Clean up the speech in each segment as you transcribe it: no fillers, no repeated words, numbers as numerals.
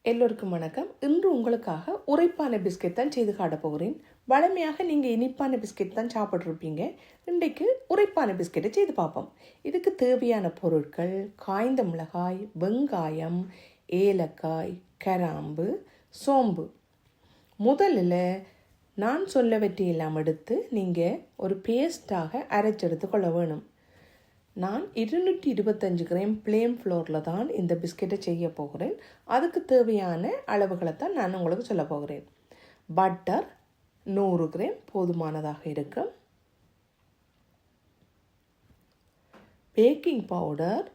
எல்லோருக்கும் வணக்கம். இன்று உங்களுக்காக உரைப்பான பிஸ்கெட் தான் செய்து காட்ட போகிறேன். வழமையாக நீங்கள் இனிப்பான பிஸ்கெட் தான் சாப்பிட்ருப்பீங்க. இன்றைக்கு உரைப்பான பிஸ்கெட்டை செய்து பார்ப்போம். இதுக்கு தேவையான பொருட்கள்: காய்ந்த மிளகாய், வெங்காயம், ஏலக்காய், கிராம்பு, சோம்பு. முதலில் நான் சொல்லவற்றையெல்லாம் எடுத்து நீங்கள் ஒரு பேஸ்ட்டாக அரைச்செடுத்து கொள்ள வேணும். நான் 225 கிராம் பிளேன் ஃப்ளோரில் தான் இந்த பிஸ்கெட்டை செய்ய போகிறேன். அதுக்கு தேவையான அளவுகளை தான் நான் உங்களுக்கு சொல்ல போகிறேன். பட்டர் 100 கிராம் போதுமானதாக இருக்கும். பேக்கிங் பவுடர்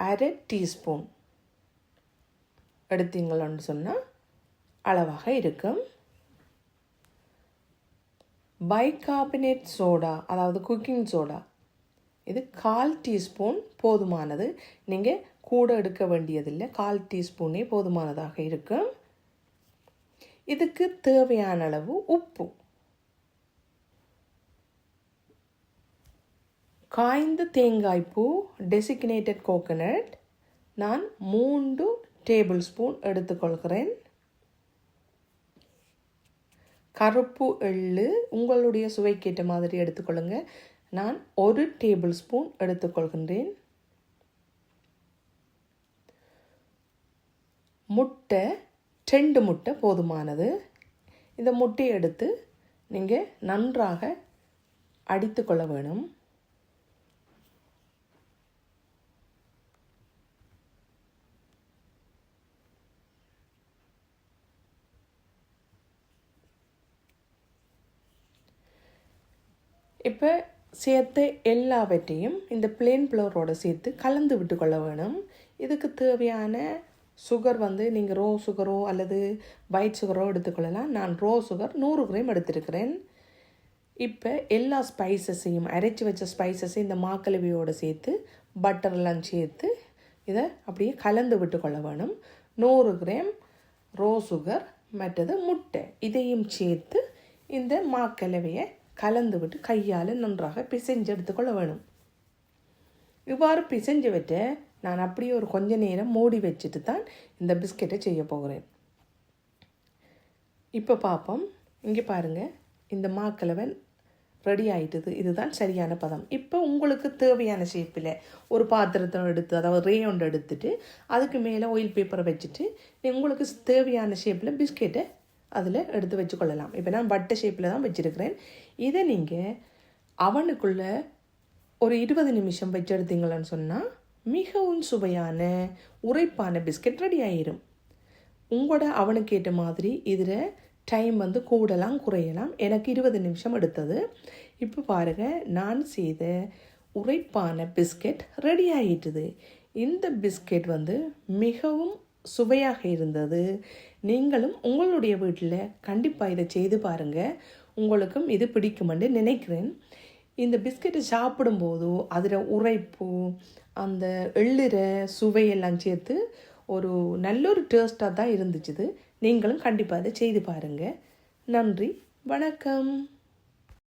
1/2 டீஸ்பூன் எடுத்தீங்களன்னு சொன்னால் அளவாக இருக்கும். பைகார்பனேட் சோடா, அதாவது குக்கிங் சோடா, இது 1/4 டீஸ்பூன் போதுமானது. நீங்கள் கூட எடுக்க வேண்டியதில்லை, 1/4 டீஸ்பூனே போதுமானதாக இருக்கும். இதுக்கு தேவையான அளவு உப்பு, காய்ந்த தேங்காய்ப்பூ டெசிக்னேட்டட் கோகோனட் நான் 3 டேபிள் ஸ்பூன் எடுத்துக்கொள்கிறேன். கருப்பு எள்ளு உங்களுடைய சுவைக்கேற்ற மாதிரி எடுத்துக்கொள்ளுங்க. நான் 1 டேபிள் ஸ்பூன் எடுத்துக்கொள்கின்றேன். முட்டை 2 முட்டை போதுமானது. இந்த முட்டையை எடுத்து நீங்கள் நன்றாக அடித்து கொள்ள வேணும். இப்போ சேர்த்து எல்லாவற்றையும் இந்த பிளேன் ஃப்ளோரோடு சேர்த்து கலந்து விட்டு கொள்ள வேணும். இதுக்கு தேவையான சுகர் நீங்கள் ரோ சுகரோ அல்லது ஒயிட் சுகரோ எடுத்துக்கொள்ளலாம். நான் ரோ சுகர் 100 கிராம் எடுத்திருக்கிறேன். இப்போ எல்லா ஸ்பைசஸையும் அரைச்சி வச்ச ஸ்பைசஸையும் இந்த மாக்கலவையோடு சேர்த்து பட்டர்லாம் சேர்த்து இதை அப்படியே கலந்து விட்டு கொள்ள வேணும். 100 கிராம் ரோ சுகர் மற்றது முட்டை இதையும் சேர்த்து இந்த மாக்கலவையை கலந்து விட்டு கையால் நன்றாக பிசைஞ்சு எடுத்துக்கொள்ள வேணும். இவ்வாறு பிசைஞ்சு விட்டு நான் அப்படியே ஒரு கொஞ்ச நேரம் மூடி வச்சுட்டு தான் இந்த பிஸ்கெட்டை செய்ய போகிறேன். இப்போ பார்ப்போம். இங்கே பாருங்கள், இந்த மாக்கலவை ரெடி ஆகிட்டுது. இதுதான் சரியான பதம். இப்போ உங்களுக்கு தேவையான ஷேப்பில் ஒரு பாத்திரத்தை எடுத்து, அதாவது ரேயோண்டு எடுத்துட்டு அதுக்கு மேலே ஆயில் பேப்பரை வச்சுட்டு உங்களுக்கு தேவையான ஷேப்பில் பிஸ்கெட்டை அதில் எடுத்து வச்சுக்கொள்ளலாம். இப்போ நான் வட்டை ஷேப்பில் தான் வச்சுருக்கிறேன். இதை நீங்கள் அவனுக்குள்ளே ஒரு 20 நிமிஷம் வச்சு எடுத்தீங்களான்னு சொன்னால் மிகவும் சுவையான உரைப்பான பிஸ்கெட் ரெடி ஆகிடும். உங்களோட அவனுக்கு ஏற்ற மாதிரி இதில் டைம் கூடலாம் குறையலாம். எனக்கு 20 நிமிஷம் எடுத்தது. இப்போ பாருங்கள், நான் செய்த உரைப்பான பிஸ்கெட் ரெடி ஆகிட்டுது. இந்த பிஸ்கெட் மிகவும் சுவையாக இருந்தது. நீங்களும் உங்களுடைய வீட்டில் கண்டிப்பாக இதை செய்து பாருங்கள். உங்களுக்கும் இது பிடிக்குமென்று நினைக்கிறேன். இந்த பிஸ்கெட்டை சாப்பிடும்போது அதில் உரைப்பு, அந்த எள்ளுற சுவையெல்லாம் சேர்த்து ஒரு நல்ல ஒரு டேஸ்ட்டாக தான் இருந்துச்சு. நீங்களும் கண்டிப்பாக இதை செய்து பாருங்கள். நன்றி, வணக்கம்.